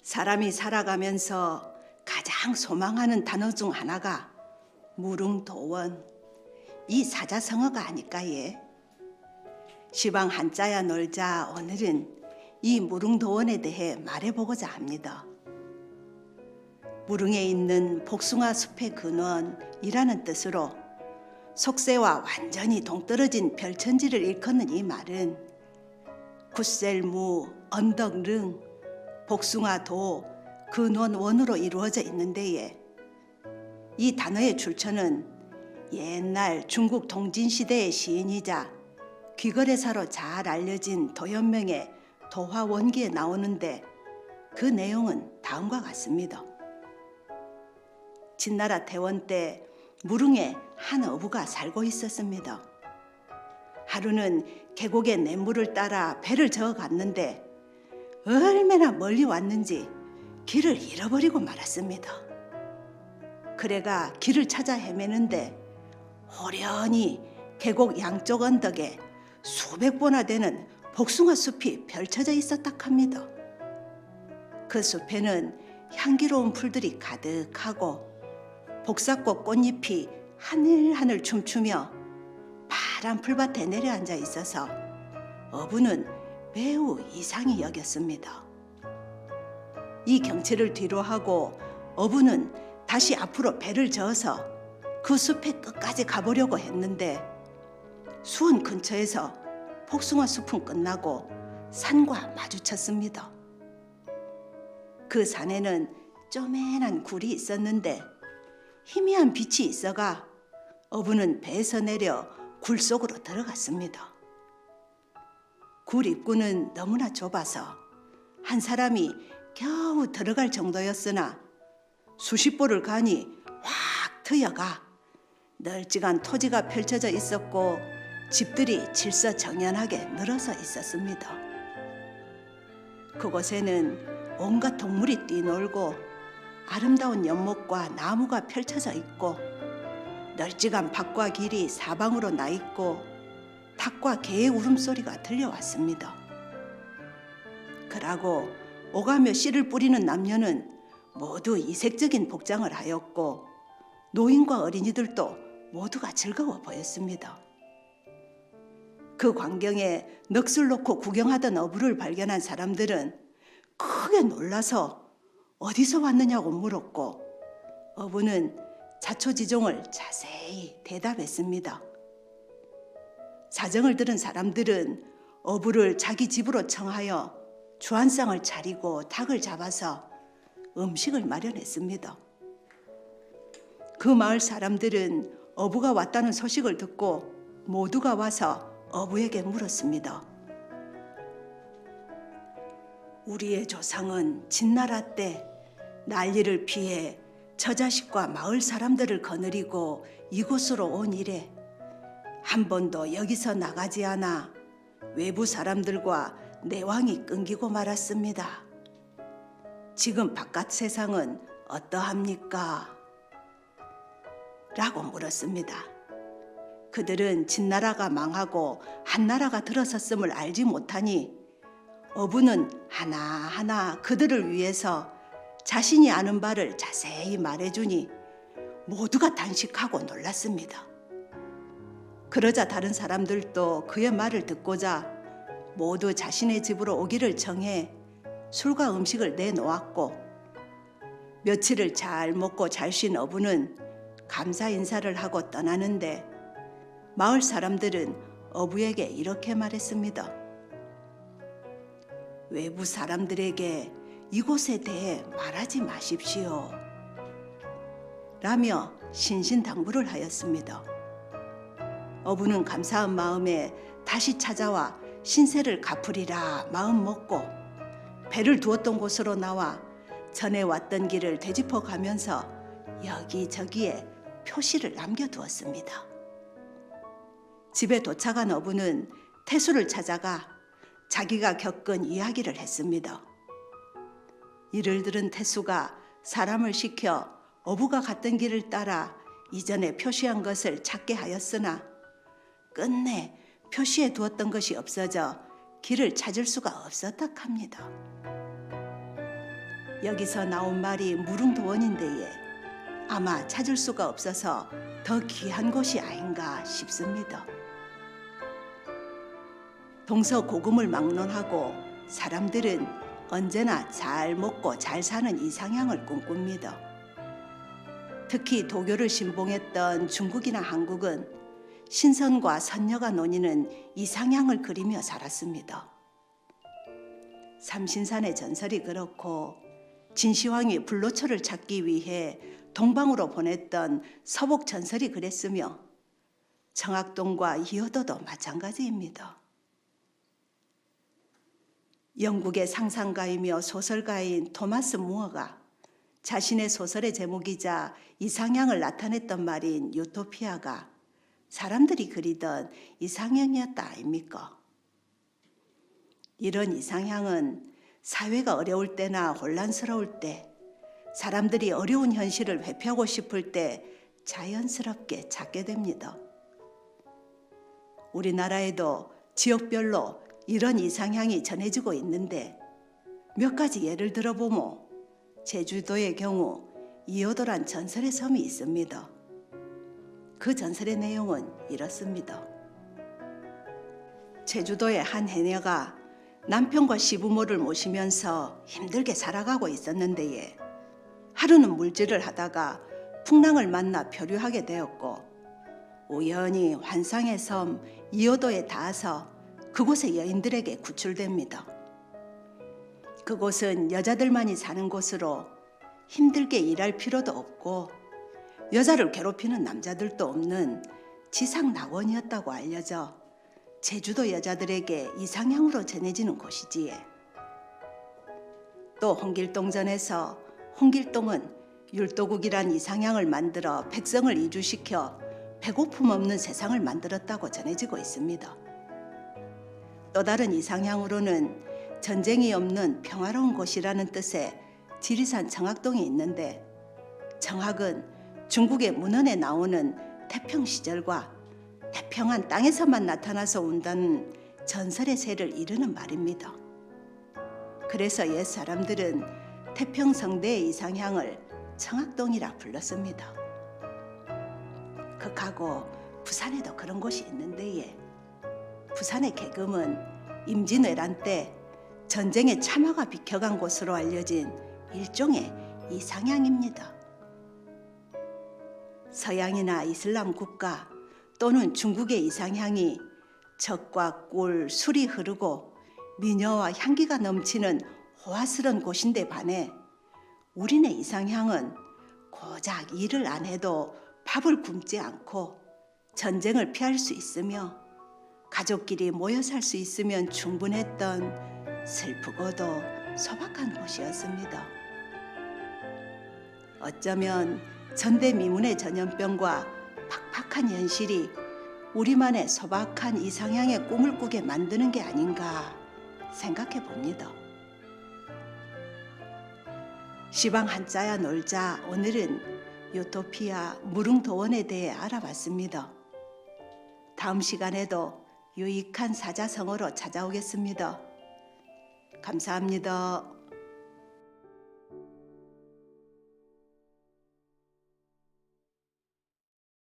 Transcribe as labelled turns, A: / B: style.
A: 사람이 살아가면서 가장 소망하는 단어 중 하나가 무릉도원, 이 사자성어가 아닐까 예. 시방 한자야 놀자 오늘은 이 무릉도원에 대해 말해보고자 합니다. 무릉에 있는 복숭아 숲의 근원이라는 뜻으로 속세와 완전히 동떨어진 별천지를 일컫는 이 말은 굿셀무, 언덕릉, 복숭아도 근원원으로 이루어져 있는데에 이 단어의 출처는 옛날 중국 동진시대의 시인이자 귀거래사로 잘 알려진 도연명의 도화원기에 나오는데 그 내용은 다음과 같습니다. 진나라 태원 때 무릉에 한 어부가 살고 있었습니다. 하루는 계곡의 냇물을 따라 배를 저어 갔는데 얼마나 멀리 왔는지 길을 잃어버리고 말았습니다. 그래가 길을 찾아 헤매는데 호련히 계곡 양쪽 언덕에 수백 보나 되는 복숭아 숲이 펼쳐져 있었다 합니다. 그 숲에는 향기로운 풀들이 가득하고 복사꽃 꽃잎이 하늘하늘 춤추며 파란 풀밭에 내려앉아 있어서 어부는 매우 이상히 여겼습니다. 이 경치를 뒤로하고 어부는 다시 앞으로 배를 저어서 그 숲의 끝까지 가보려고 했는데 수원 근처에서 복숭아 숲은 끝나고 산과 마주쳤습니다. 그 산에는 쪼맨한 굴이 있었는데 희미한 빛이 있어가 어부는 배에서 내려 굴 속으로 들어갔습니다. 굴 입구는 너무나 좁아서 한 사람이 겨우 들어갈 정도였으나 수십 보를 가니 확 트여가 널찍한 토지가 펼쳐져 있었고 집들이 질서정연하게 늘어서 있었습니다. 그곳에는 온갖 동물이 뛰놀고 아름다운 연못과 나무가 펼쳐져 있고 널찍한 밭과 길이 사방으로 나 있고 닭과 개의 울음소리가 들려왔습니다. 그러고 오가며 씨를 뿌리는 남녀는 모두 이색적인 복장을 하였고 노인과 어린이들도 모두가 즐거워 보였습니다. 그 광경에 넋을 놓고 구경하던 어부를 발견한 사람들은 크게 놀라서 어디서 왔느냐고 물었고 어부는 자초지종을 자세히 대답했습니다. 사정을 들은 사람들은 어부를 자기 집으로 청하여 주안상을 차리고 닭을 잡아서 음식을 마련했습니다. 그 마을 사람들은 어부가 왔다는 소식을 듣고 모두가 와서 어부에게 물었습니다. 우리의 조상은 진나라 때 난리를 피해 처자식과 마을 사람들을 거느리고 이곳으로 온 이래 한 번도 여기서 나가지 않아 외부 사람들과 내왕이 끊기고 말았습니다. 지금 바깥 세상은 어떠합니까? 라고 물었습니다. 그들은 진나라가 망하고 한나라가 들어섰음을 알지 못하니 어부는 하나하나 그들을 위해서 자신이 아는 바를 자세히 말해주니 모두가 단식하고 놀랐습니다. 그러자 다른 사람들도 그의 말을 듣고자 모두 자신의 집으로 오기를 정해 술과 음식을 내놓았고 며칠을 잘 먹고 잘 쉰 어부는 감사 인사를 하고 떠나는데 마을 사람들은 어부에게 이렇게 말했습니다. 외부 사람들에게 이곳에 대해 말하지 마십시오. 라며 신신당부를 하였습니다. 어부는 감사한 마음에 다시 찾아와 신세를 갚으리라 마음 먹고 배를 두었던 곳으로 나와 전에 왔던 길을 되짚어 가면서 여기저기에 표시를 남겨두었습니다. 집에 도착한 어부는 태수를 찾아가 자기가 겪은 이야기를 했습니다. 이를 들은 태수가 사람을 시켜 어부가 갔던 길을 따라 이전에 표시한 것을 찾게 하였으나 끝내 표시해 두었던 것이 없어져 길을 찾을 수가 없었다 합니다. 여기서 나온 말이 무릉도원인데에 아마 찾을 수가 없어서 더 귀한 곳이 아닌가 싶습니다. 동서고금을 막론하고 사람들은 언제나 잘 먹고 잘 사는 이상향을 꿈꿉니다. 특히 도교를 신봉했던 중국이나 한국은 신선과 선녀가 논의는 이상향을 그리며 살았습니다. 삼신산의 전설이 그렇고 진시황이 불로초를 찾기 위해 동방으로 보냈던 서복 전설이 그랬으며 청학동과 이어도도 마찬가지입니다. 영국의 상상가이며 소설가인 토마스 무어가 자신의 소설의 제목이자 이상향을 나타냈던 말인 유토피아가 사람들이 그리던 이상향이었다 아닙니까? 이런 이상향은 사회가 어려울 때나 혼란스러울 때, 사람들이 어려운 현실을 회피하고 싶을 때 자연스럽게 찾게 됩니다. 우리나라에도 지역별로 이런 이상향이 전해지고 있는데 몇 가지 예를 들어보면 제주도의 경우 이어도란 전설의 섬이 있습니다. 그 전설의 내용은 이렇습니다. 제주도의 한 해녀가 남편과 시부모를 모시면서 힘들게 살아가고 있었는데 하루는 물질을 하다가 풍랑을 만나 표류하게 되었고 우연히 환상의 섬 이어도에 닿아서 그곳의 여인들에게 구출됩니다. 그곳은 여자들만이 사는 곳으로 힘들게 일할 필요도 없고 여자를 괴롭히는 남자들도 없는 지상 낙원이었다고 알려져 제주도 여자들에게 이상향으로 전해지는 곳이지에. 또 홍길동전에서 홍길동은 율도국이란 이상향을 만들어 백성을 이주시켜 배고픔 없는 세상을 만들었다고 전해지고 있습니다. 또 다른 이상향으로는 전쟁이 없는 평화로운 곳이라는 뜻의 지리산 청학동이 있는데 청학은 중국의 문헌에 나오는 태평 시절과 태평한 땅에서만 나타나서 온다는 전설의 새를 이루는 말입니다. 그래서 옛 사람들은 태평성대의 이상향을 청학동이라 불렀습니다. 극하고 부산에도 그런 곳이 있는데 부산의 계금은 임진왜란 때 전쟁에 참화가 비켜간 곳으로 알려진 일종의 이상향입니다. 서양이나 이슬람 국가 또는 중국의 이상향이 젖과 꿀, 술이 흐르고 미녀와 향기가 넘치는 호화스러운 곳인데 반해 우리네 이상향은 고작 일을 안 해도 밥을 굶지 않고 전쟁을 피할 수 있으며 가족끼리 모여 살 수 있으면 충분했던 슬프고도 소박한 곳이었습니다. 어쩌면 전대미문의 전염병과 팍팍한 현실이 우리만의 소박한 이상향의 꿈을 꾸게 만드는 게 아닌가 생각해 봅니다. 시방 한자야 놀자 오늘은 유토피아 무릉도원에 대해 알아봤습니다. 다음 시간에도 유익한 사자성어로 찾아오겠습니다. 감사합니다.